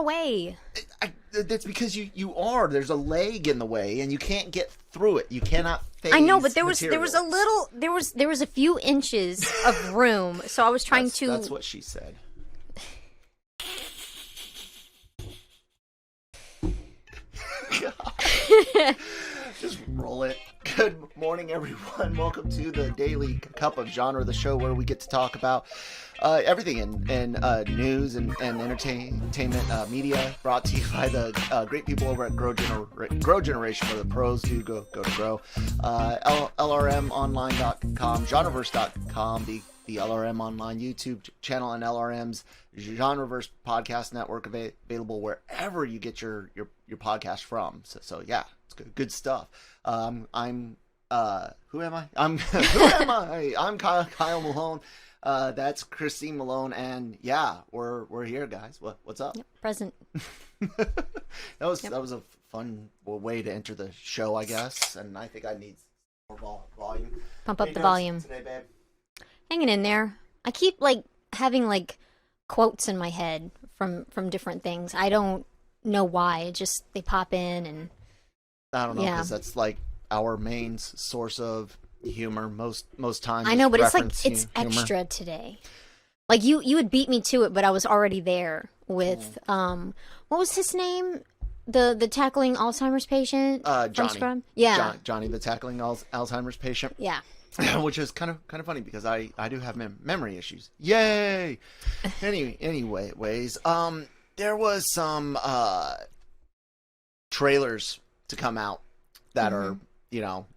way. That's because you are. There's a leg in the way, and you can't get through it. You cannot phase I know, but there was a few inches of room, so I was trying to. That's what she said. Just roll it. Good morning, everyone. Welcome to the Daily Cup of Genre, the show where we get to talk about everything in news and entertainment media, brought to you by the great people over at Grow Generation, where the pros do go to grow. LRMonline.com, genreverse.com, the LRM Online YouTube channel, and LRM's Genreverse Podcast Network, available wherever you get your podcast from. So yeah, it's good stuff. Who am I? Who am I? I'm Kyle Malone. That's Christine Malone, and yeah, we're here, guys. What's up? Yep, present. that was a fun way to enter the show, I guess, and I think I need more volume. Pump up the volume today, babe. Hanging in there. I keep having quotes in my head from different things. I don't know why. It just they pop in, and I don't know, because that's our main source of humor most times. I know, but it's extra today. You would beat me to it, but I was already there with what was his name? The tackling Alzheimer's patient. Johnny. Yeah, Johnny, the tackling Alzheimer's patient. Yeah. Which is kind of funny because I do have memory issues. Yay! Anyways, there was some trailers to come out that are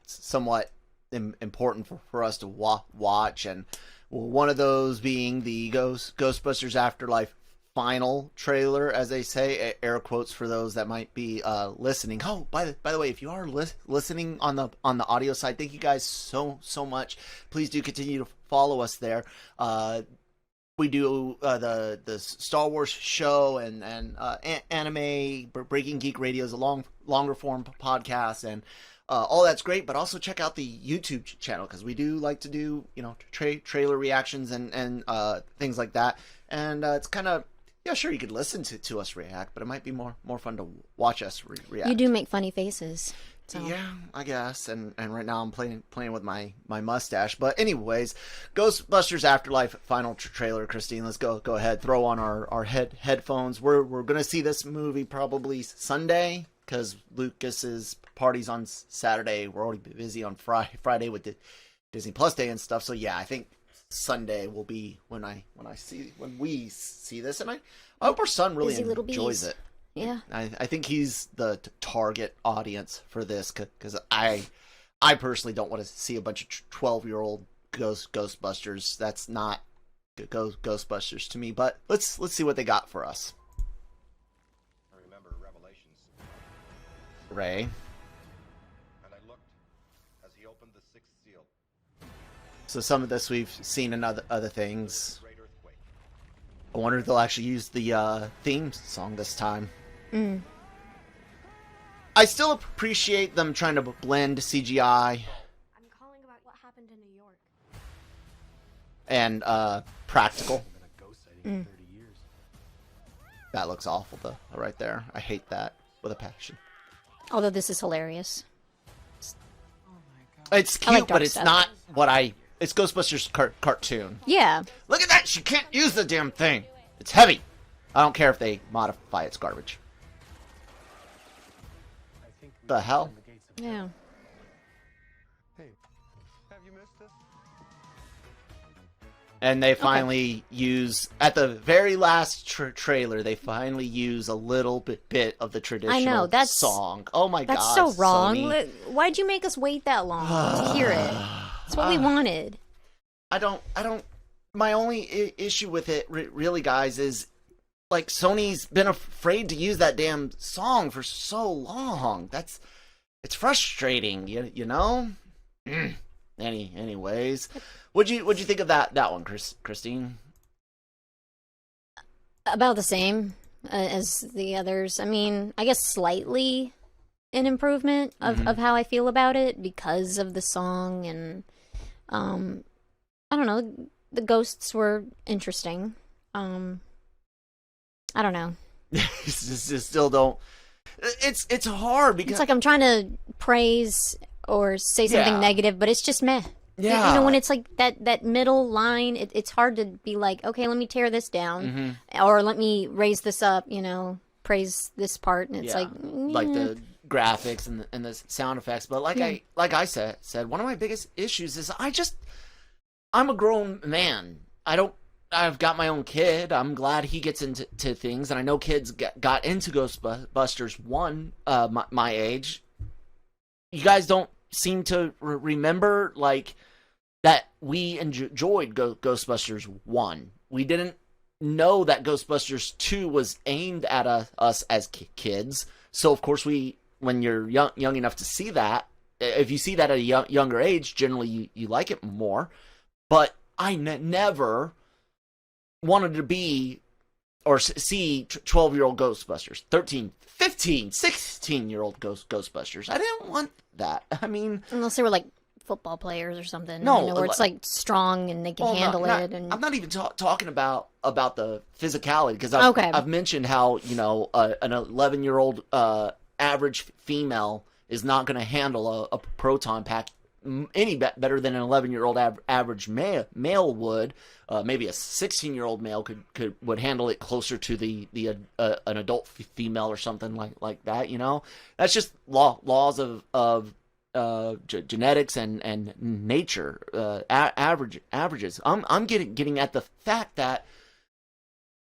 somewhat important for us to watch, and one of those being the Ghostbusters Afterlife final trailer, as they say, air quotes for those that might be listening. Oh, by the way, if you are listening on the audio side, thank you guys so much. Please do continue to follow us there. We do the Star Wars show and anime Breaking Geek Radio is a longer form podcast, and all that's great. But also check out the YouTube channel, because we do like to do trailer reactions and things like that. And it's kind of, yeah, sure, you could listen to us react, but it might be more fun to watch us react. You do make funny faces. So. Yeah, I guess. And right now I'm playing with my mustache. But anyways, Ghostbusters Afterlife final trailer. Christine, let's go ahead. Throw on our headphones. We're going to see this movie probably Sunday, because Lucas's party's on Saturday. We're already busy on Friday with the Disney Plus Day and stuff. So yeah, I think Sunday will be when we see this, and I hope our son really enjoys it. Yeah, I think he's the target audience for this, because I personally don't want to see a bunch of 12-year-old Ghostbusters. That's not Ghostbusters to me. But let's see what they got for us. I remember Revelations. Ray. And I looked as he opened the sixth seal. So some of this we've seen in other things. I wonder if they'll actually use the theme song this time. I still appreciate them trying to blend CGI. I'm calling about what happened in New York. And practical. That looks awful, though, right there. I hate that with a passion. Although this is hilarious. It's cute, but it's not what It's Ghostbusters cartoon. Yeah. Look at that! She can't use the damn thing! It's heavy! I don't care if they modify its garbage. The hell? Yeah. Hey, have you missed us? And they finally use, at the very last trailer, they finally use a little bit of the traditional song. Oh my god, that's so wrong. Sony. Why'd you make us wait that long to hear it? That's what we wanted. I don't. My only issue with it, really, guys, is Sony's been afraid to use that damn song for so long. It's frustrating, you know. Anyways, what'd you think of that one, Christine? About the same as the others. I mean, I guess slightly an improvement of how I feel about it because of the song, and I don't know, the ghosts were interesting. I don't know. still don't. It's hard because It's like I'm trying to praise or say something Yeah. negative, but it's just meh. Yeah. You know, when it's like that middle line, it's hard to be like, okay, let me tear this down, or let me raise this up. You know, praise this part, and it's Yeah. like yeah. the graphics and the sound effects. But like I said, one of my biggest issues is I'm a grown man. I've got my own kid. I'm glad he gets into things, and I know kids got into Ghostbusters 1, my age. You guys don't seem to remember like that we enjoyed Ghostbusters 1. We didn't know that Ghostbusters 2 was aimed at us as kids. So of course when you're young enough to see that, if you see that at a younger age, generally you like it more. But I never wanted to be or see 12-year-old Ghostbusters, 13, 15, 16-year-old Ghostbusters. I didn't want that. I mean, Unless they were like football players or something. No, you know, where it's like strong and they can handle it. And I'm not even talking about the physicality, because Okay. I've mentioned how, you know, an 11-year-old average female is not going to handle a proton pack any better than an 11-year-old average male would. Maybe a 16-year-old male would handle it closer to an adult female or something like that. You know, that's just laws of genetics and nature, averages. I'm getting at the fact that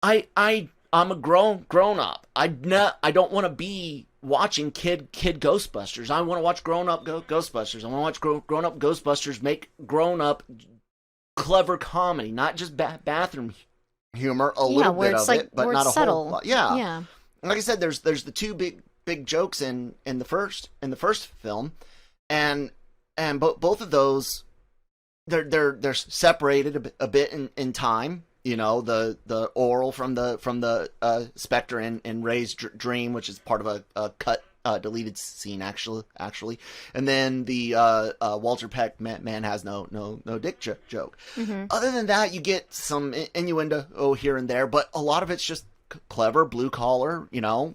I'm a grown up. I don't want to be watching kid Ghostbusters. I want to watch grown up Ghostbusters. I want to watch grown up Ghostbusters make grown up clever comedy, not just bathroom humor. A little where bit it's of like it, but where not it's a whole subtle. lot. Yeah. Yeah. Like I said, there's the two big jokes in the first film, and both of those they're separated a bit in time. You know, the oral from the Spectre and Ray's dream, which is part of a cut deleted scene actually, and then the Walter Peck man has no dick joke. Mm-hmm. Other than that, you get some innuendo here and there, but a lot of it's just clever blue collar, you know,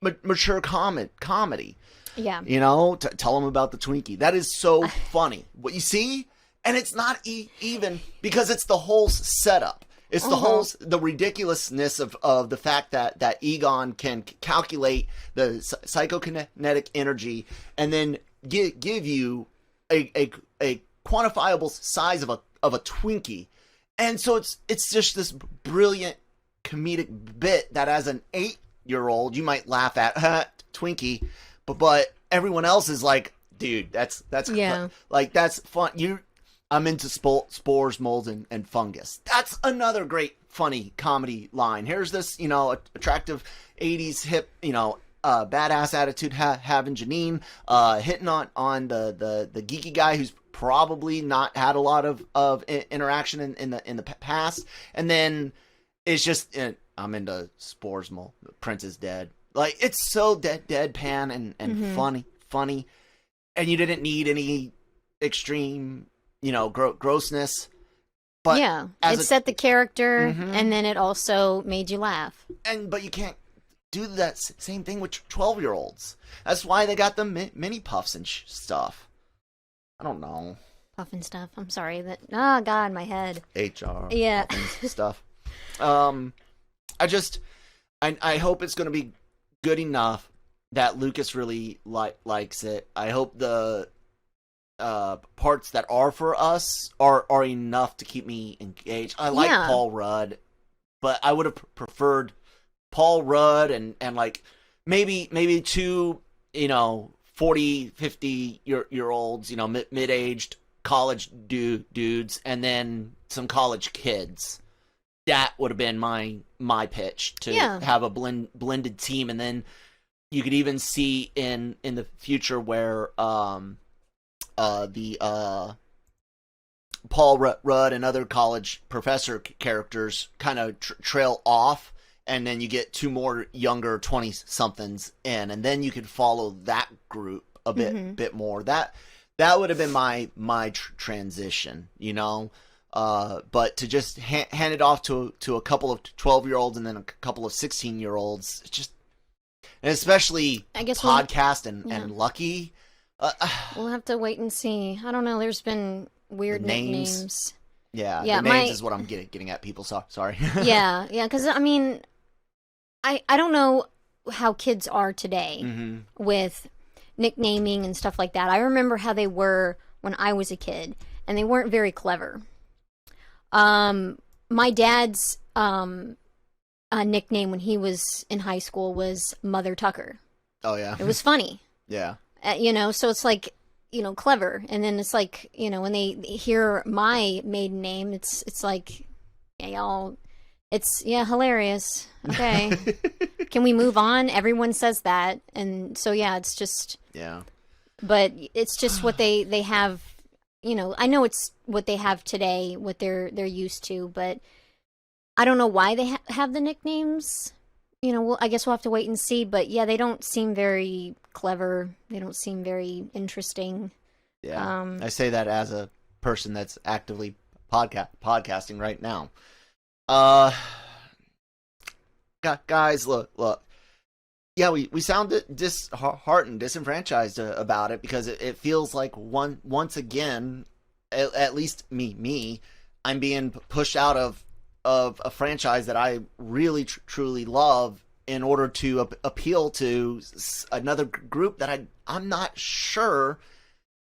mature comedy. Yeah. You know, tell them about the Twinkie. That is so funny. What you see, and it's not even because it's the whole setup. It's the ridiculousness of the fact that Egon can calculate the psychokinetic energy and then give you a quantifiable size of a Twinkie. And so it's just this brilliant comedic bit that as an 8-year-old you might laugh at Twinkie, but everyone else is like, dude, that's Yeah. like that's fun. I'm into spores, molds, and fungus. That's another great funny comedy line. Here's this, you know, attractive 80s hip, you know, badass attitude having Janine, hitting on the geeky guy who's probably not had a lot of interaction in the past, and then it's just I'm into spores, mold. Prince is dead. Like, it's so deadpan and funny, and you didn't need any extreme, you know, grossness. But yeah, it set the character, and then it also made you laugh. But you can't do that same thing with 12-year-olds. That's why they got the mini puffs and stuff. I don't know. Puffin stuff. I'm sorry. Oh, God, my head. HR. Yeah. Stuff. I hope it's going to be good enough that Lucas really likes it. I hope the parts that are for us are enough to keep me engaged. I like Paul Rudd, but I would have preferred Paul Rudd and like maybe two, you know, 40, 50 year olds, you know, mid-aged college dudes, and then some college kids. That would have been my pitch to have a blended team, and then you could even see in the future where the Paul Rudd and other college professor characters kind of trail off, and then you get two more younger 20-somethings in, and then you could follow that group a bit more. That would have been my transition, you know. But to just hand it off to a couple of 12-year-olds and then a couple of 16-year-olds, it's just, and especially I guess Podcast and Lucky. We'll have to wait and see. I don't know. There's been weird The names. nicknames. Yeah, Yeah, the names is what I'm getting at. People, sorry. Yeah, because I mean, I don't know how kids are today Mm-hmm. with nicknaming and stuff like that. I remember how they were when I was a kid, and they weren't very clever. My dad's nickname when he was in high school was Mother Tucker. Oh yeah, It was funny, yeah. so it's like, clever. And then it's like, when they hear my maiden name, it's like, yeah, y'all, hilarious. Okay. Can we move on? Everyone says that. And so, yeah, it's just, Yeah. but it's just what they have, I know it's what they have today, what they're used to, but I don't know why they have the nicknames. I guess we'll have to wait and see. But yeah, they don't seem very clever. They don't seem very interesting. Yeah. I say that as a person that's actively podcasting right now. Guys, look. Yeah, we sound disheartened, disenfranchised about it because it feels like once again, at least me, I'm being pushed out of a franchise that I really truly love in order to appeal to another group that I'm not sure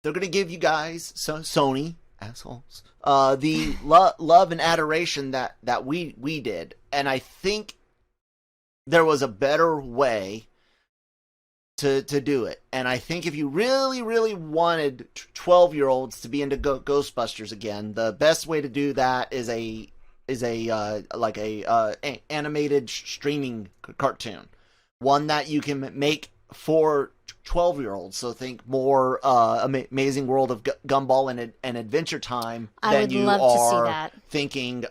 they're going to give you guys, Sony assholes, the love and adoration that we did. And I think there was a better way to do it. And I think if you really, really wanted 12-year-olds to be into Ghostbusters again, the best way to do that is a animated streaming cartoon, one that you can make for 12-year-olds. So think more Amazing World of Gumball and Adventure Time than you love to see that. Thinking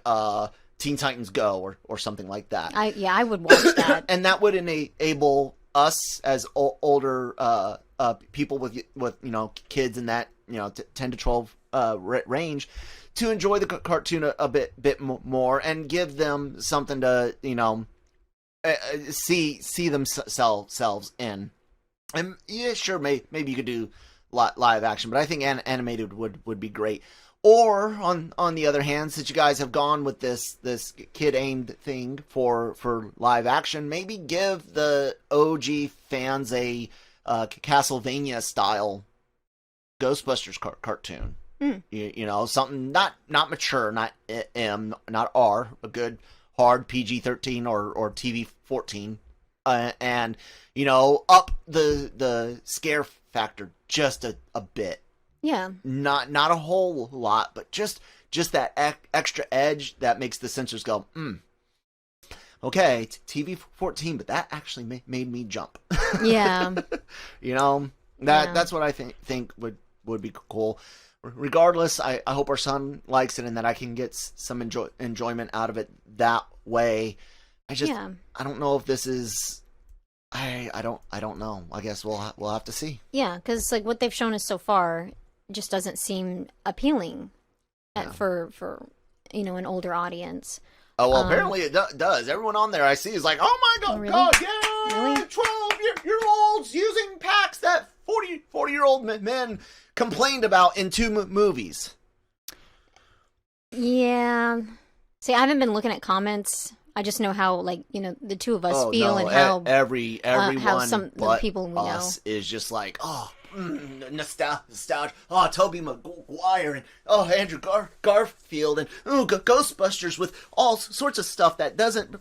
Teen Titans Go or something like that. I would watch that. And that would enable us as older people with kids in that 10 to 12 range to enjoy the cartoon a bit more and give them something to see themselves in. And yeah, sure, maybe you could do live action, but I think animated would be great. Or on the other hand, since you guys have gone with this kid aimed thing for live action, maybe give the OG fans a Castlevania style Ghostbusters cartoon. Something not mature, not M, not R, a good hard PG-13 or TV-14, and up the scare factor just a bit. Yeah. Not a whole lot, but just that extra edge that makes the sensors go, okay, TV-14, but that actually made me jump. Yeah. That's what I think would be cool. Regardless, I hope our son likes it and that I can get some enjoyment out of it that way. I don't know if this is. I don't know. I guess we'll have to see. Yeah, because like what they've shown us so far just doesn't seem appealing for an older audience. Oh well, apparently it does. Everyone on there I see is like, oh my god, really? God, yeah, Really? 12-year-olds using packs that 40-year-old men complained about in 2 movies. Yeah. See, I haven't been looking at comments. I just know how, the two of us feel and how everyone how some but the people we us is just like, nostalgia. Oh, Tobey Maguire and Andrew Garfield and Ghostbusters with all sorts of stuff that doesn't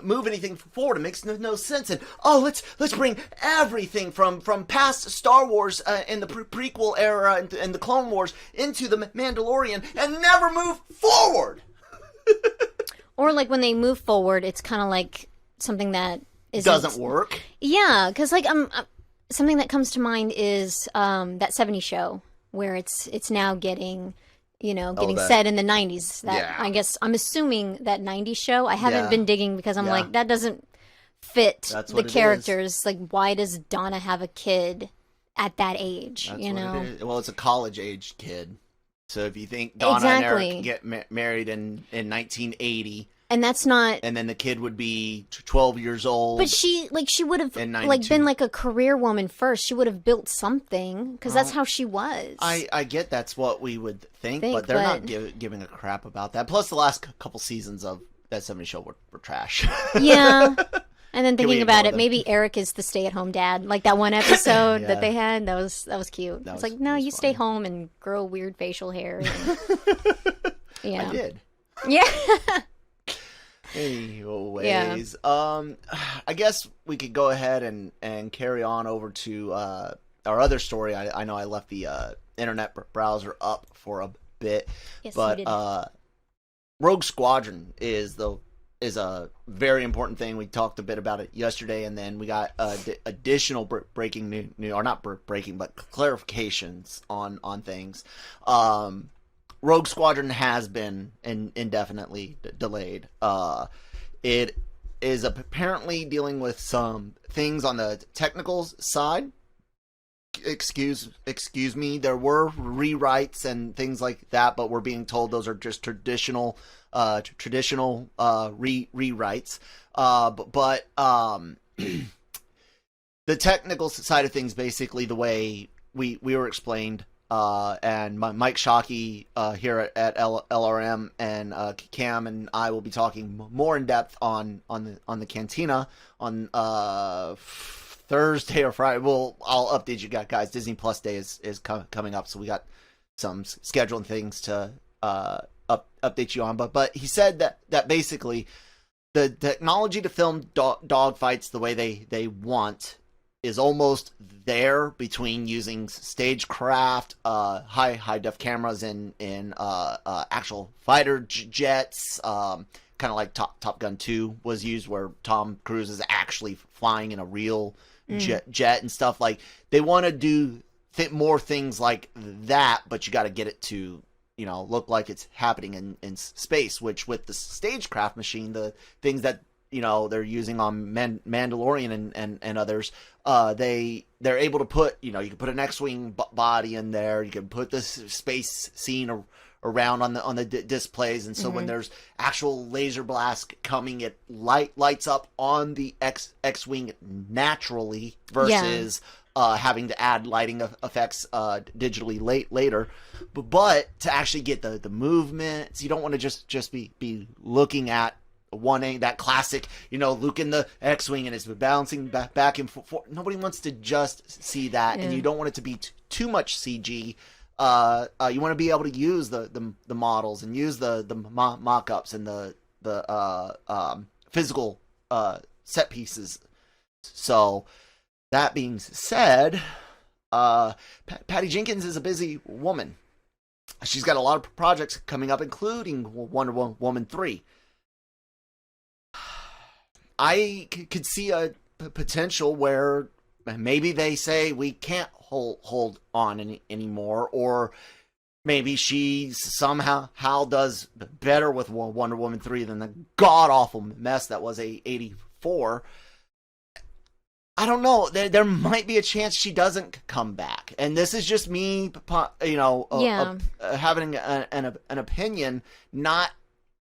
move anything forward. It makes no sense. And let's bring everything from past Star Wars in the prequel era and the Clone Wars into the Mandalorian and never move forward. Or like when they move forward, it's kind of like something that doesn't work. Yeah, because something that comes to mind is that 70s show where it's now getting set in the 90s. I guess I'm assuming that 90s show. I haven't been digging because I'm like, that doesn't fit the characters. Like, why does Donna have a kid at that age? That's what it is. Well, it's a college age kid. So if you think Donna and Exactly. Eric get married in 1980, And that's not. and then the kid would be 12 years old. But she would have In like 92. been like a career woman first. She would have built something because that's Well, how she was. I get that's what we would think, Think, but they're not but- giving a crap about that. Plus, the last couple seasons of that 70s show were trash. Yeah. And then Can we thinking about ignore it, them? maybe Eric is the stay-at-home dad. Like that one episode Yeah. that they had, that was cute. That It's was- like, no, that was you stay funny. home and grow weird facial hair. And, yeah. I did. Yeah. Anyways, I guess we could go ahead and carry on over to our other story. I know I left the internet browser up for a bit, Yes, but you did. Rogue Squadron is a very important thing. We talked a bit about it yesterday, and then we got additional breaking news, or not breaking, but clarifications on things. Rogue Squadron has been indefinitely delayed. It is apparently dealing with some things on the technical side. Excuse me. There were rewrites and things like that, but we're being told those are just traditional rewrites. But the technical side of things, basically the way we were explained. And Mike Shockey here at LRM and Cam and I will be talking more in depth on the Cantina on Thursday or Friday. I'll update you guys. Disney Plus Day is coming up, so we got some schedule and things to update you on. But he said that basically the technology to film dog fights the way they want is almost there, between using stagecraft, high def cameras in actual fighter jets, kind of like Top Gun 2 was used, where Tom Cruise is actually flying in a real jet and stuff. Like, they want to do more things like that, but you got to get it to look like it's happening in space. Which with the stagecraft machine, the things that they're using on Mandalorian and others, they're able to put, you can put an X-wing body in there, you can put this space scene around on the displays, and so when there's actual laser blast coming, it lights up on the X-wing naturally versus having to add lighting effects digitally later. But to actually get the movements, you don't want to just be looking at that classic, Luke in the X-wing and it's bouncing back and forth. Nobody wants to just see that, and you don't want it to be too much CG. You want to be able to use the models and use the mock-ups and the physical set pieces. So that being said, Patty Jenkins is a busy woman. She's got a lot of projects coming up, including Wonder Woman 3. I could see a potential where maybe they say we can't hold on anymore, or maybe she somehow does better with Wonder Woman 3 than the god-awful mess that was 84. I don't know. There might be a chance she doesn't come back, and this is just me, having an opinion, not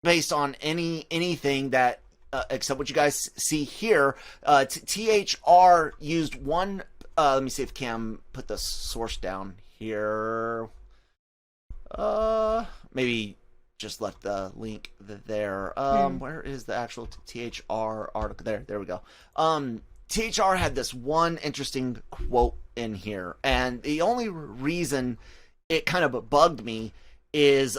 based on anything that. Except what you guys see here. THR used one. Let me see if Cam put the source down here. Maybe just left the link there. Where is the actual THR article? There we go. THR had this one interesting quote in here, and the only reason it kind of bugged me is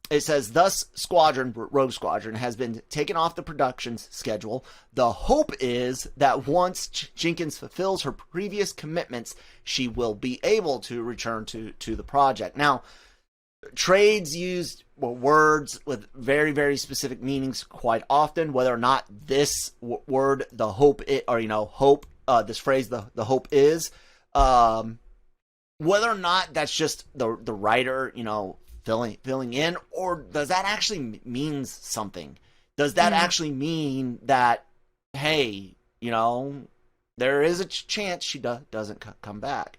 it says, thus Rogue Squadron has been taken off the production schedule. The hope is that once Jenkins fulfills her previous commitments, she will be able to return to the project. Now, trades used words with very, very specific meanings quite often. Whether or not this word, the hope, hope, this phrase, the hope is, whether or not that's just the writer, filling in, or does that actually means something? Does that actually mean that, hey, there is a chance she doesn't come back?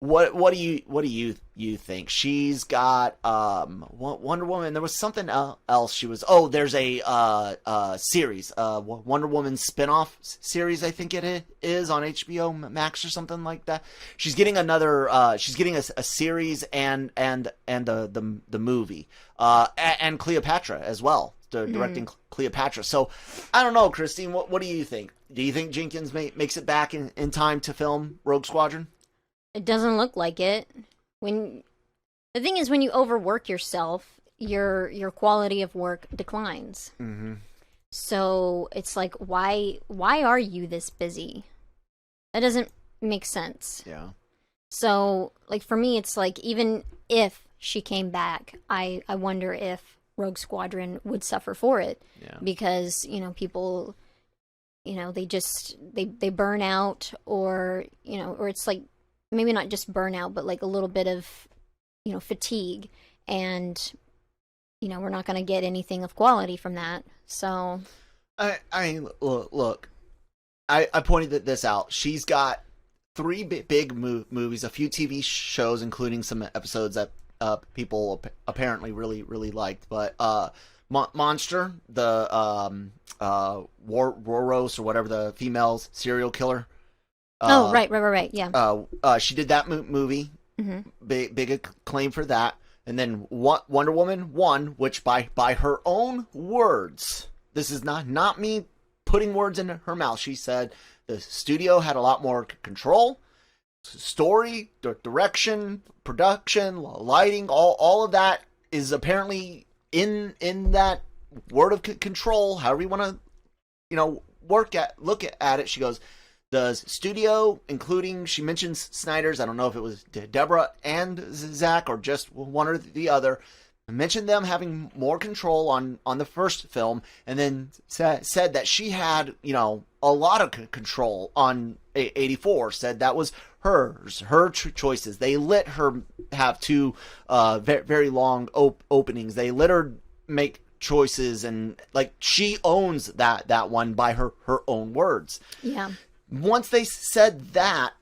What do you think? She's got Wonder Woman. There was something else. She was there's a series, Wonder Woman spin-off series. I think it is on HBO Max or something like that. She's getting another. She's getting a series and the movie and Cleopatra as well. Directing Cleopatra. So I don't know, Christine. What do you think? Do you think Jenkins makes it back in time to film Rogue Squadron? It doesn't look like it. The thing is, when you overwork yourself, your quality of work declines. Mm-hmm. So it's like, why are you this busy? That doesn't make sense. Yeah. So, like, for me, it's like, even if she came back, I wonder if Rogue Squadron would suffer for it. Yeah. Because, people, they burn out, or it's like, maybe not just burnout, but like a little bit of, fatigue, and, we're not going to get anything of quality from that. So, I look, I pointed this out. She's got 3 big movies, a few TV shows, including some episodes that people apparently really liked. But Monster, the Warros or whatever, the female serial killer. right, yeah. She did that movie. Mm-hmm. Big acclaim for that. And then Wonder Woman 1, which by her own words, this is not me putting words in her mouth. She said the studio had a lot more control, story, direction, production, lighting, all of that is apparently in that word of control. However you want to, look at it. She goes, the studio, including, she mentions Snyder's, I don't know if it was Deborah and Zach or just one or the other, mentioned them having more control on the first film, and then said that she had, a lot of control on 84, said that was her choices. They let her have 2 very long openings. They let her make choices, and like, she owns that one by her own words. Yeah. Once they said that,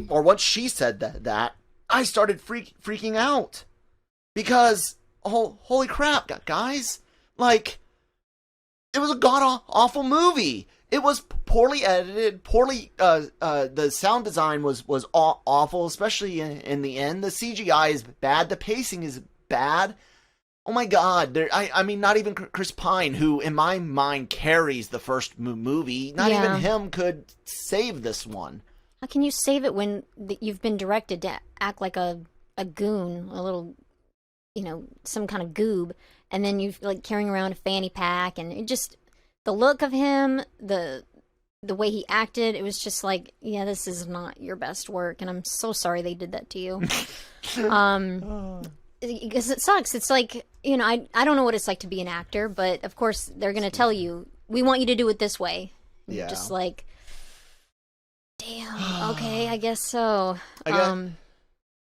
or once she said that, I started freaking out, because holy crap, guys! Like, it was a god awful movie. It was poorly edited, poorly. The sound design was awful, especially in the end. The CGI is bad. The pacing is bad. Oh my God! I mean, not even Chris Pine, who in my mind carries the first movie, not even him could save this one. How can you save it when you've been directed to act like a goon, a little, some kind of goob, and then you've like carrying around a fanny pack, and it just, the look of him, the way he acted, it was just like, yeah, this is not your best work, and I'm so sorry they did that to you. Because it sucks. It's like, I don't know what it's like to be an actor, but of course they're going to tell you, we want you to do it this way. And Yeah. you're just like, damn, okay, I guess so. I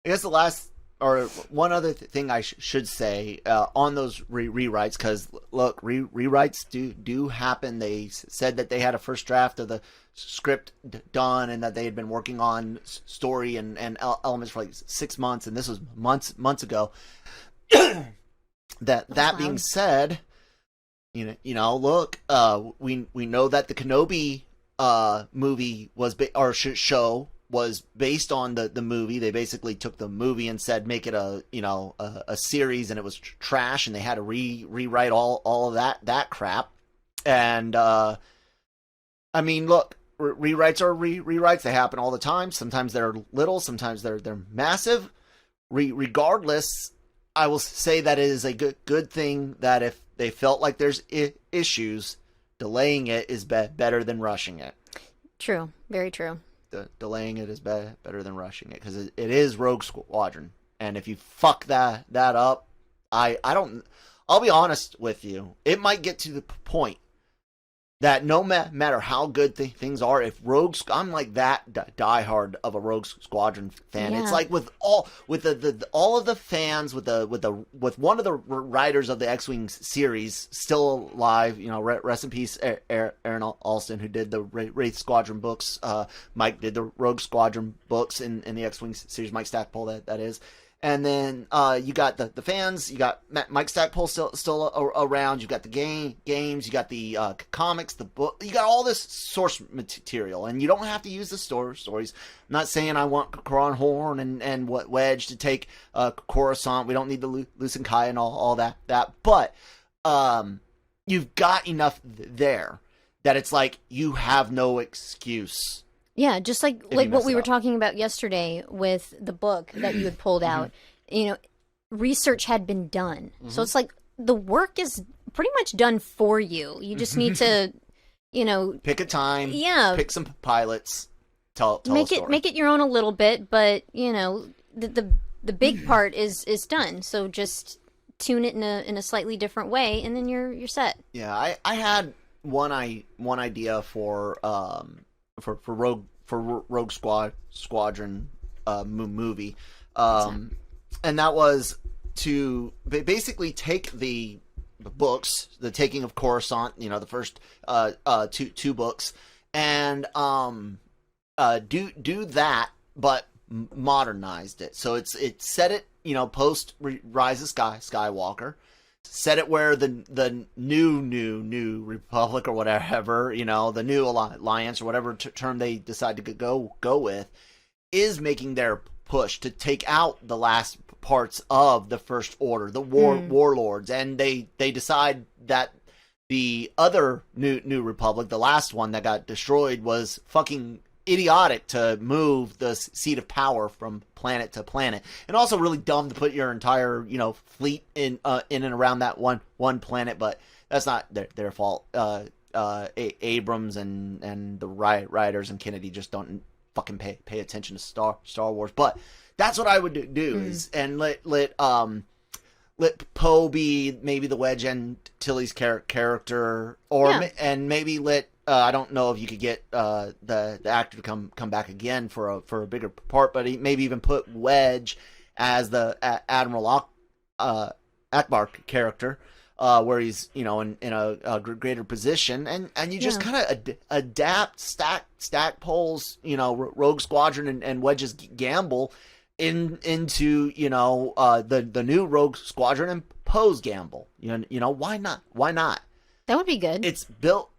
guess the last, or one other thing I should say on those rewrites, because look, rewrites do happen. They said that they had a first draft of the script done, and that they had been working on story and elements for like 6 months, and this was months ago. That being said, look, we know that the Kenobi movie was show was based on the movie. They basically took the movie and said make it a series, and it was trash, and they had to rewrite all of that crap. And I mean, look, rewrites are rewrites. They happen all the time. Sometimes they're little, sometimes they're massive. Regardless, I will say that it is a good thing that if they felt like there's issues, delaying it is better than rushing it. True, very true. Delaying it is better than rushing it, because it is Rogue Squadron, and if you fuck that up, I'll be honest with you, it might get to the point that no matter how good things are, if I'm like that diehard of a Rogue Squadron fan. Yeah. It's like with all all of the fans with one of the writers of the X-Wing series still alive. You know, rest in peace, Aaron Alston, who did the Wraith Squadron books. Mike did the Rogue Squadron books in the X-Wing series. Mike Stackpole, that is. And then you got the fans, you got Mike Stackpole still around, you got the games, you got the comics, the book, you got all this source material, and you don't have to use the stories. I'm not saying I want Karan Horn and Wedge to take Coruscant. We don't need the Lucen Kai and all that, but you've got enough there that it's like you have no excuse. Yeah, just like you what mess we it were up. talking about yesterday with the book that you had pulled out. You know, research had been done. So it's like the work is pretty much done for you. You just need to, you know, Pick a time, Yeah. pick some pilots, tell make a story. it your own a little bit, but you know, the big part is done. So just tune it in a slightly different way, and then you're set. Yeah, I had one idea for Rogue Squadron movie, and that was to basically take the books, the Taking of Coruscant, you know, the first two books, and do that, but modernized it. So it's set it, you know, post Rise of Skywalker. Set it where the new Republic or whatever, you know, the new alliance or whatever term they decide to go with, is making their push to take out the last parts of the First Order, the warlords, and they decide that the other new Republic, the last one that got destroyed, was fucking idiotic to move the seat of power from planet to planet, and also really dumb to put your entire, you know, fleet in and around that one planet. But that's not their fault. Abrams and the writers and Kennedy just don't fucking pay attention to Star Wars. But that's what I would do is and let Poe be maybe the Wedge Antilles character, or Yeah. and maybe let I don't know if you could get the actor to come back again for a bigger part, but maybe even put Wedge as the Admiral Akbar character, where he's, you know, in a greater position, and you just kind of adapt Stackpole's, you know, Rogue Squadron and Wedge's gamble into, you know, the new Rogue Squadron and Poe's gamble. You know, why not? That would be good. It's built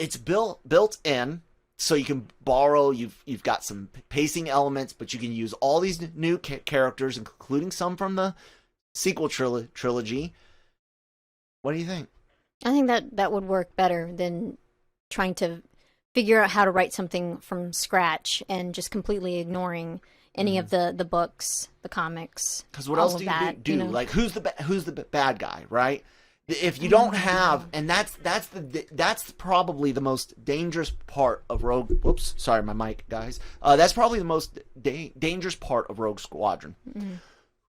in, so you can borrow. You've got some pacing elements, but you can use all these new characters, including some from the sequel trilogy. What do you think? I think that would work better than trying to figure out how to write something from scratch and just completely ignoring any of the books, the comics. Because what all else of do you that, do? you know? Like, who's the bad guy, right? If you don't have, and that's probably the most dangerous part of Rogue. Whoops, sorry, my mic, guys. That's probably the most dangerous part of Rogue Squadron.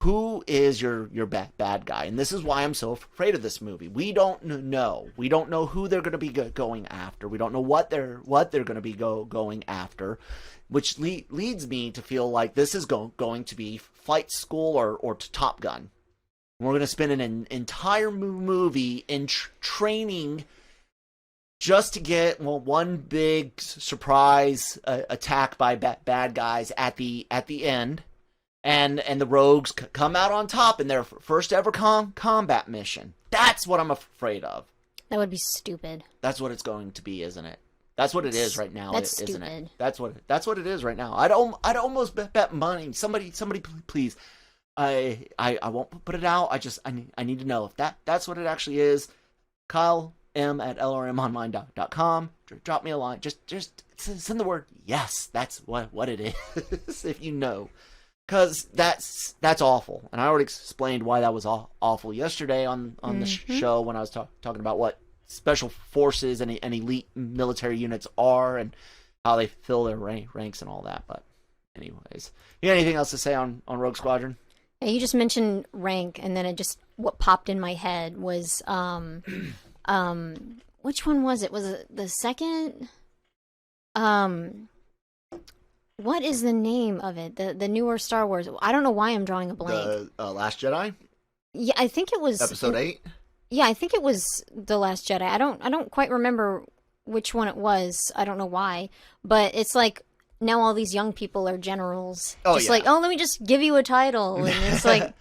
Who is your bad guy? And this is why I'm so afraid of this movie. We don't know. We don't know who they're going to be going after. We don't know what they're going to be going after, which leads me to feel like this is going to be Flight School or Top Gun. We're going to spend an entire movie in training just to get one big surprise attack by bad guys at the end, and the rogues come out on top in their first ever combat mission. That's what I'm afraid of. That would be stupid. That's what it's going to be, isn't it? That's what it is right now, That's isn't it? stupid. That's what it is right now. I'd almost bet money. Somebody please. I won't put it out. I need to know if that's what it actually is. Kyle M at lrmonline.com. Drop me a line. Just send the word yes. That's what it is. If you know, because that's awful. And I already explained why that was awful yesterday on the show when I was talking about what special forces and elite military units are and how they fill their ranks and all that. But anyways, you got anything else to say on Rogue Squadron? Yeah, you just mentioned rank, and then what popped in my head was, which one was it? Was it the second? What is the name of it? The newer Star Wars. I don't know why I'm drawing a blank. The Last Jedi, Yeah, I think it was Episode 8. Yeah, I think it was The Last Jedi. I don't quite remember which one it was. I don't know why, but it's like now all these young people are generals. Oh, just yeah. like, oh, let me just give you a title, and it's like,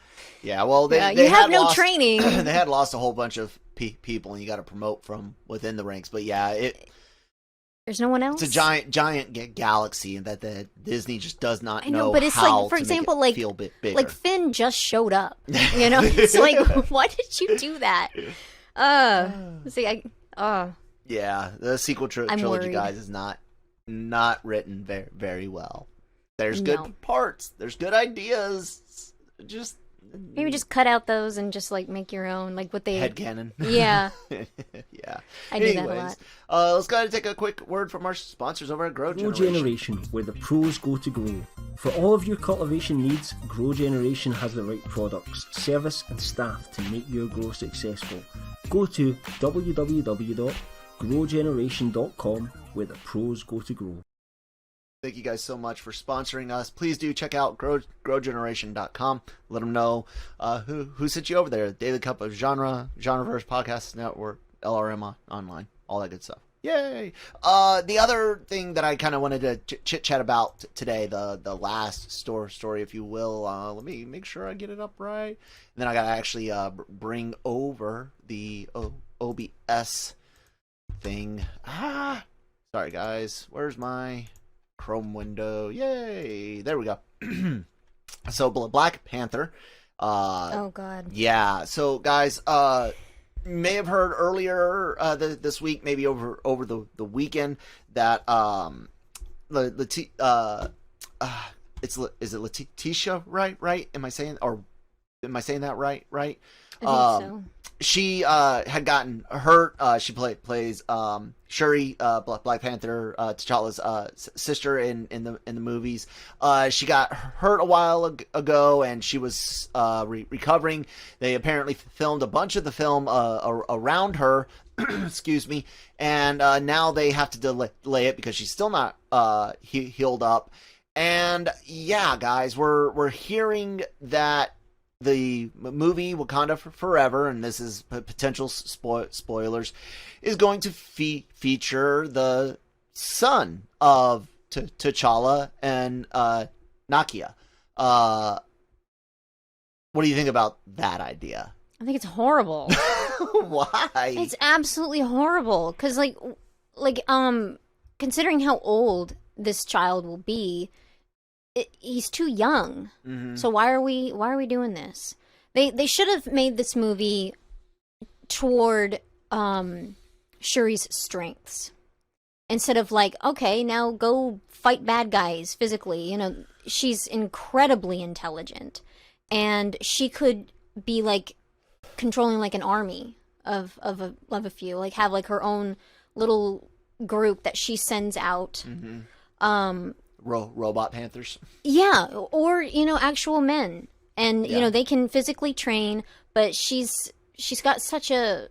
Yeah, well, they you have had no lost, training. They had lost a whole bunch of people, and you got to promote from within the ranks. But yeah, There's no one else. it's a giant galaxy, and that the Disney just does not I know, know but it's how like, for to example, make it like feel a bit bigger. like Finn just showed up. You know, it's like, why did you do that? Yeah, the sequel I'm trilogy, worried. guys, is not written very well. There's good No. parts. There's good ideas. Just Maybe just cut out those and just like make your own, like what they. headcanon. Yeah, Yeah. I do that a lot. Let's go ahead and take a quick word from our sponsors over at Grow Grow Generation. Generation, where the pros go to grow. For all of your cultivation needs, Grow Generation has the right products, service and staff to make your grow successful. Go to www.growgeneration.com, where the pros go to grow. Thank you guys so much for sponsoring us. Please do check out growgeneration.com. Let them know who sent you over there. Daily Cup of Genreverse Podcast Network, LRM Online, all that good stuff. Yay! The other thing that I kind of wanted to chit chat about today, the last story, if you will. Let me make sure I get it up right. And then I gotta actually bring over the OBS thing. Sorry guys. Where's my Chrome window? Yay! There we go. So Black Panther. Oh God. Yeah. So guys, may have heard earlier this week, maybe over the weekend, that is it Letitia, right? Am I saying that right? I think so. She had gotten hurt. She plays Shuri, Black Panther, T'Challa's sister in the movies. She got hurt a while ago, and she was recovering. They apparently filmed a bunch of the film around her. Excuse me. And now they have to delay it because she's still not healed up. And yeah, guys, we're hearing that the movie Wakanda Forever, and this is potential spoilers, is going to feature the son of T'Challa and Nakia. What do you think about that idea? I think it's horrible. Why? It's absolutely horrible because, considering how old this child will be, he's too young. Mm-hmm. So why are we doing this? They should have made this movie toward Shuri's strengths instead of like, okay, now go fight bad guys physically. You know, she's incredibly intelligent, and she could be like controlling like an army of a few, like have like her own little group that she sends out. Mm-hmm. Robot Panthers. Yeah, or actual men, and Yeah. they can physically train, but she's got such a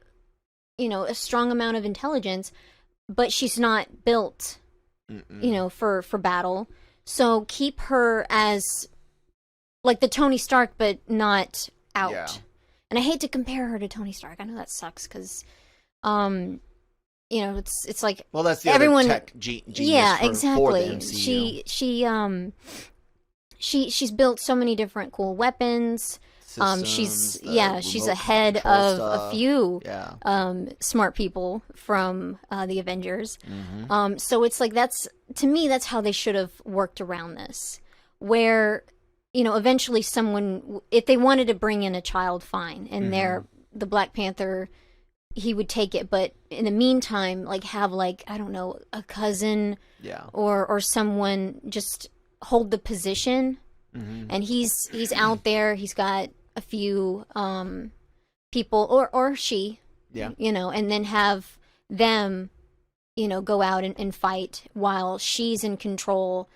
a strong amount of intelligence, but she's not built for battle. So keep her as like the Tony Stark, but not out. Yeah. And I hate to compare her to Tony Stark. I know that sucks because it's like, Well, that's the everyone, other tech genius yeah, for exactly. the MCU. She's built so many different cool weapons. She's Systems, ahead control of stuff. a few Yeah. smart people from the Avengers. Mm-hmm. So it's like to me that's how they should have worked around this, where eventually someone, if they wanted to bring in a child, fine, and the Black Panther, he would take it, but in the meantime, like have like, I don't know, a cousin Yeah. or someone just hold the position. Mm-hmm. And he's out there, he's got a few people or she, Yeah. and then have them go out and fight while she's in control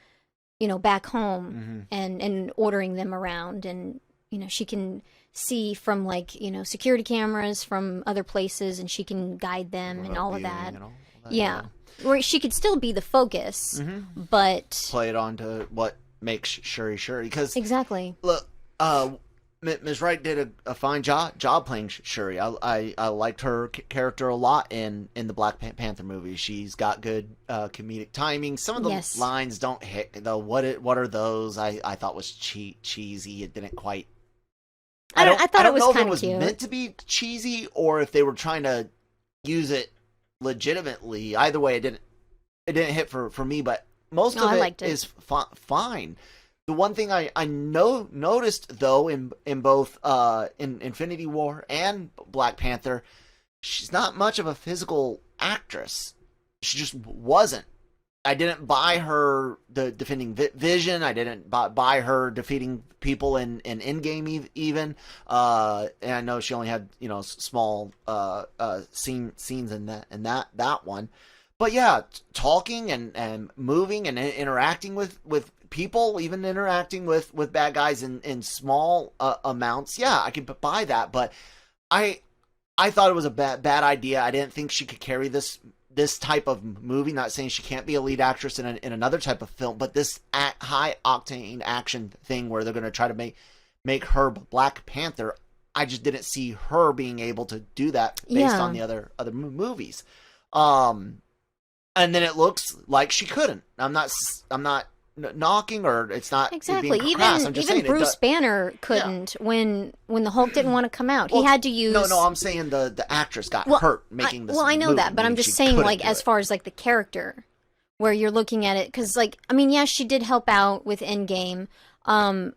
back home, Mm-hmm. and ordering them around, and she can see from like, you know, security cameras from other places, and she can guide them and all of that. And all that, Yeah. Where she could still be the focus, but Play it on to what makes Shuri Shuri. Because exactly. look, Ms. Wright did a fine job playing Shuri. I liked her character a lot in the Black Panther movie. She's got good comedic timing. Some of the Yes. lines don't hit. Though what are those? I thought was cheesy. It didn't quite. I thought it was know if kind it of was cute. meant to be cheesy or if they were trying to use it legitimately. Either way, it didn't hit for me. But most of I it liked it. is fine. The one thing I noticed though in both in Infinity War and Black Panther, she's not much of a physical actress. She just wasn't. I didn't buy her defending Vision. I didn't buy her defeating people in Endgame even. And I know she only had, you know, small scenes in that one. But yeah, talking and moving and interacting with people, even interacting with bad guys in small amounts. Yeah, I could buy that, but I thought it was a bad idea. I didn't think she could carry this type of movie. Not saying she can't be a lead actress in another type of film, but this high octane action thing where they're going to try to make her Black Panther, I just didn't see her being able to do that based on the other movies. And then it looks like she couldn't. I'm not knocking, or it's not Exactly. being crass. I'm Even just saying Bruce Banner couldn't when the Hulk didn't want to come out. Well, he had to use. No. I'm saying the actress got hurt making this. Well, I know movie, that, but I'm meaning just she saying, couldn't like, do as it. far as like the character, where you're looking at it, because like, I mean, yeah, she did help out with Endgame. Well,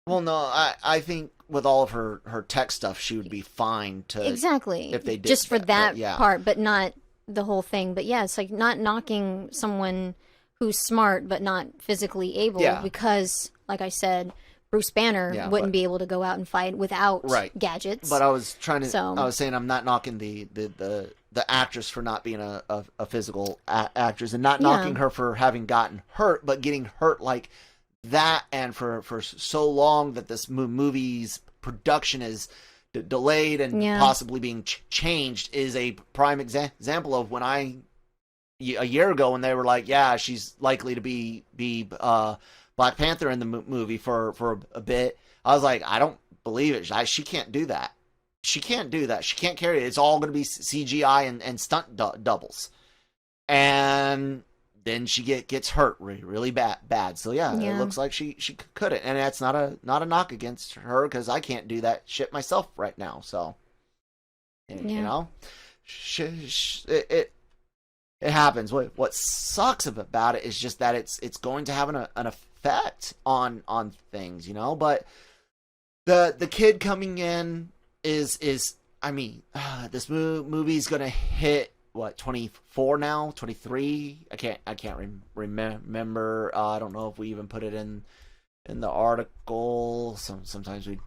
no, I think with all of her tech stuff, she would be fine to Exactly. if they did just for that yeah. part, but not the whole thing. But yeah, it's like not knocking someone who's smart but not physically able, Yeah. because, like I said, Bruce Banner Yeah, wouldn't but- be able to go out and fight without Right. gadgets. But I was trying to. So- I was saying I'm not knocking the actress for not being a physical actress, and not Yeah. knocking her for having gotten hurt, but getting hurt like that, and for so long that this movie's production is delayed and Yeah. possibly being changed is a prime example of when a year ago when they were like, yeah, she's likely to be Black Panther in the movie for a bit. I was like, I don't believe it. She can't do that. She can't do that. She can't carry it. It's all going to be CGI and stunt doubles. And then she gets hurt really bad. So yeah, Yeah. it looks like she couldn't. And that's not a knock against her, because I can't do that shit myself right now. So you Yeah. know, it happens. What sucks about it is just that it's going to have an effect on things, you know. But the kid coming in is I mean, this movie's gonna hit what, 24 now, 23. I can't remember. I don't know if we even put it in the article. Sometimes we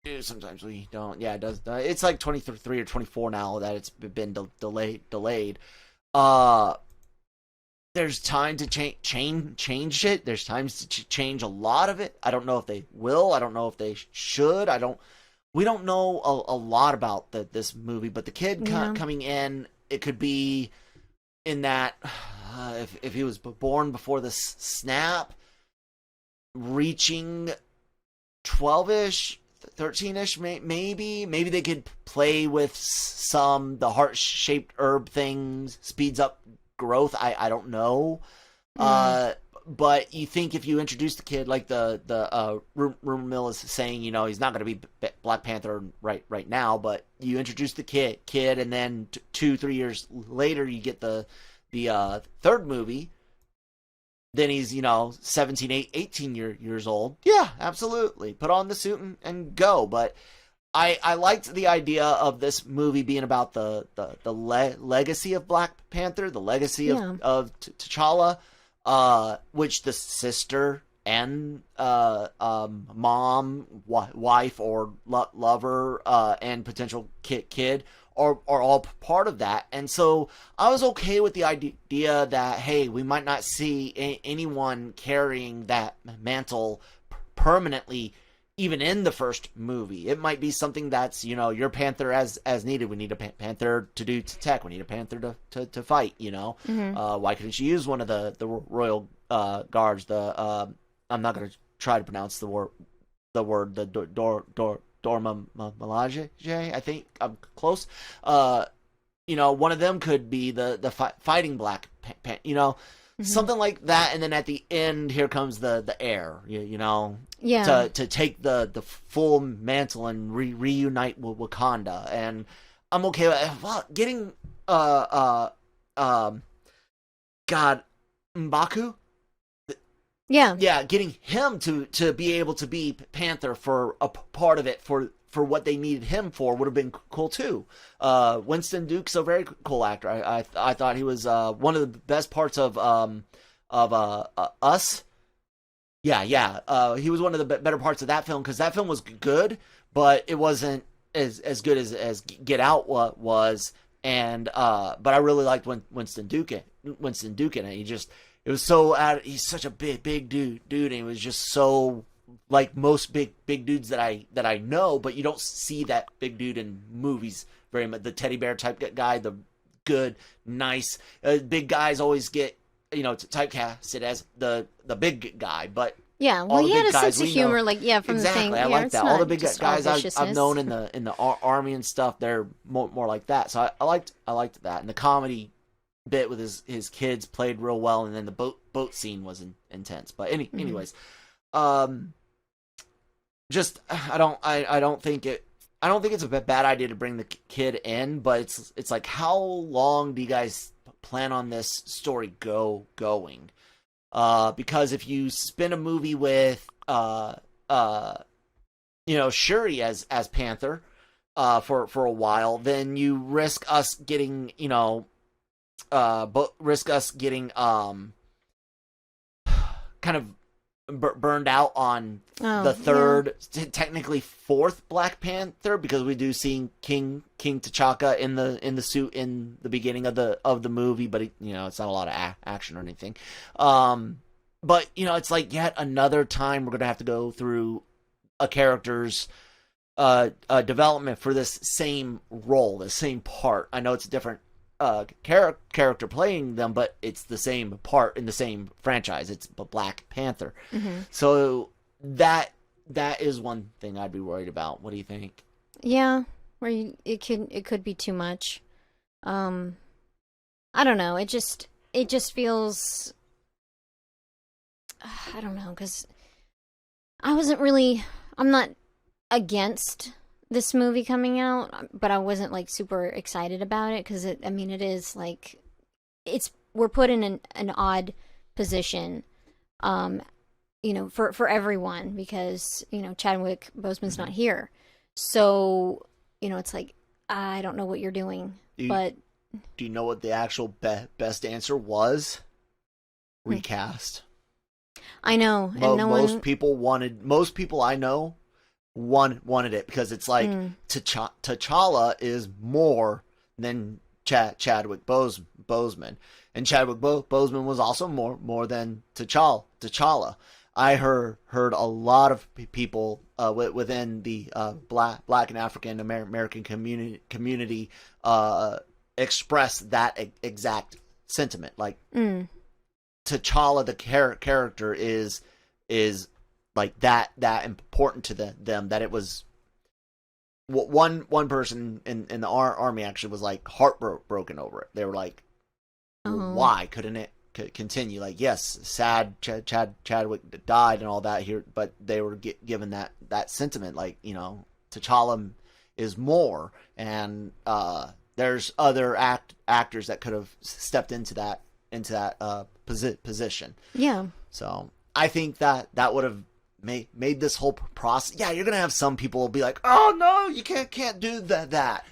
do, sometimes we don't. Yeah, it does. It's like 23 or 24 now that it's been delayed. There's time to change it. There's times to change a lot of it. I don't know if they will. I don't know if they should. We don't know a lot about this movie, but the kid coming in, it could be in that if he was born before the snap, reaching 12-ish, 13-ish, maybe they could play with the heart-shaped herb things, speeds up growth. I don't know. But you think if you introduce the kid, like the rumor mill is saying, you know, he's not going to be Black Panther right now, but you introduce the kid, and then 2-3 years later you get the third movie. Then he's, you know, 17, 18 years old. Yeah, absolutely. Put on the suit and go. But I liked the idea of this movie being about the legacy of Black Panther, the legacy of T'Challa. Which the sister and mom, wife, or lover, and potential kid are all part of that. And so I was okay with the idea that, hey, we might not see anyone carrying that mantle permanently even in the first movie. It might be something that's, your Panther as needed. We need a Panther to do tech. We need a Panther to fight, Why couldn't you use one of the Royal Guards? I'm not going to try to pronounce the word, the Dorma Melage, I think. I'm close. One of them could be the fighting Black Panther, something like that. And then at the end, here comes the heir, Yeah. to take the full mantle and reunite with Wakanda. And I'm okay with getting God, M'Baku. Yeah. Getting him to be able to be Panther for a part of it for what they needed him for would have been cool too. Winston Duke's a very cool actor. I thought he was one of the best parts of Us. Yeah. He was one of the better parts of that film, because that film was good, but it wasn't as good as Get Out was. And but I really liked Winston Duke in it. It was so he's such a big dude, and he was just so like most big dudes that I know, but you don't see that big dude in movies very much. The teddy bear type guy, the good, nice, big guys always get typecasted as the big guy, but Yeah, well, he had a sense of humor, from exactly. the thing. I like that. All the big guys I've known in the army and stuff, they're more like that. So I liked that, and the comedy bit with his kids played real well, and then the boat scene was intense. But anyways, just I don't think it's a bad idea to bring the kid in, but it's like, how long do you guys plan on this story going? Because if you spin a movie with Shuri as Panther for a while, then you risk us getting kind of burned out on the third, technically fourth Black Panther, because we do see King T'Chaka in the suit in the beginning of the movie, but it's not a lot of action or anything. But it's like yet another time we're gonna have to go through a character's development for this same role, the same part. I know it's a different character playing them, but it's the same part in the same franchise. It's Black Panther. So that is one thing I'd be worried about. What do you think? Yeah, it could be too much. I don't know. It just feels, I don't know, because I'm not against this movie coming out, but I wasn't like super excited about it, because it is like, we're put in an odd position, for everyone, because Chadwick Boseman's not here, so it's like, I don't know what you're doing. But do you know what the actual best answer was? Recast. I know, and most people I know wanted it, because it's like T'Challa is more than Chadwick Boseman, and Chadwick Boseman was also more than T'Challa. I heard a lot of people within the Black and African American community express that exact sentiment. Like T'Challa, the character, is like that important to them, that it was one person in the army actually was like heartbroken over it. They were like, why couldn't it continue? Like, yes, sad Chadwick died and all that here, but they were given that sentiment, like, T'Challa is more, and there's other actors that could have stepped into that position. Yeah. So I think that would have made this whole process. Yeah, you're gonna have some people be like, "Oh no, you can't do that."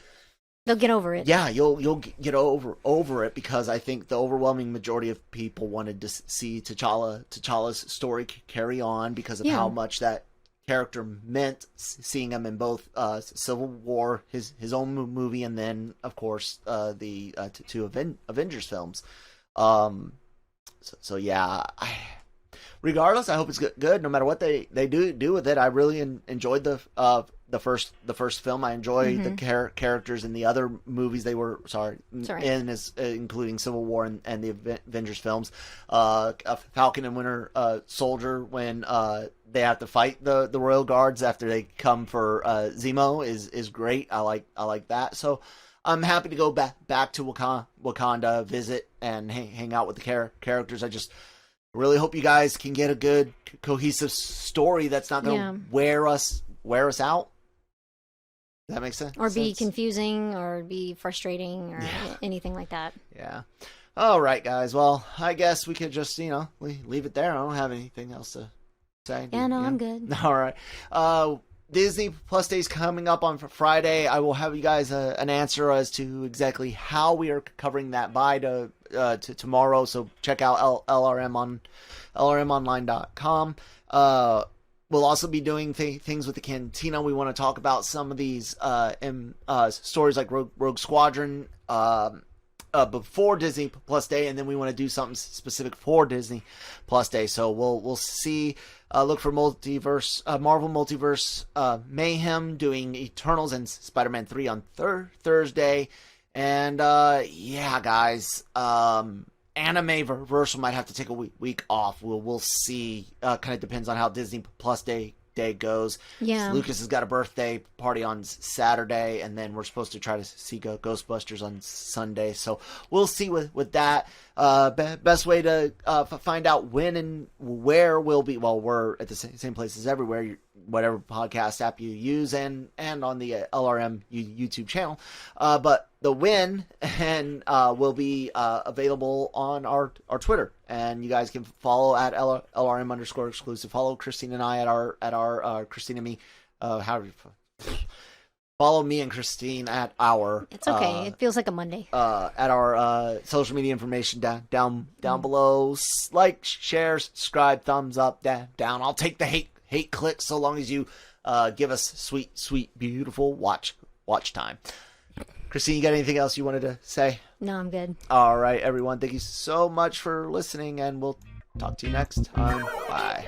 They'll get over it. Yeah, you'll get over it, because I think the overwhelming majority of people wanted to see T'Challa's story carry on, because of how much that character meant, seeing him in both Civil War, his own movie, and then of course the two Avengers films. So yeah, regardless, I hope it's good. No matter what they do with it, I really enjoyed the first film. I enjoy the characters in the other movies they were in, including Civil War and the Avengers films. Falcon and Winter Soldier, when they have to fight the Royal Guards after they come for Zemo, is great. I like that. So I'm happy to go back to Wakanda, visit and hang out with the characters. I just really hope you guys can get a good cohesive story that's not going to wear us out. Does that make sense? Or be confusing or be frustrating or anything like that. Yeah. All right, guys. Well, I guess we could just, leave it there. I don't have anything else to say. I'm good. All right. Disney Plus Day is coming up on Friday. I will have you guys an answer as to exactly how we are covering that by to tomorrow. So check out LRM on LRMonline.com. We'll also be doing things with the Cantina. We want to talk about some of these stories like Rogue Squadron before Disney Plus Day, and then we want to do something specific for Disney Plus Day. So we'll see. Look for Marvel Multiverse Mayhem doing Eternals and Spider-Man 3 on Thursday. And guys, Anime Versal might have to take a week off. We'll see. Kind of depends on how Disney Plus Day goes. Yeah. Lucas has got a birthday party on Saturday, and then we're supposed to try to see Ghostbusters on Sunday. So we'll see with that. Best way to find out when and where we'll be. Well, we're at the same places everywhere. Whatever podcast app you use, and on the LRM YouTube channel. But the win and will be available on our Twitter, and you guys can follow at LRM_exclusive. Follow Christine and I at our Christine and me. Follow me and Christine at our. It's okay. It feels like a Monday. At our social media information down below. Like, share, subscribe, thumbs up, down. I'll take the hate clicks so long as you give us sweet, beautiful watch time. Christine, you got anything else you wanted to say? No, I'm good. All right, everyone. Thank you so much for listening, and we'll talk to you next time. Bye.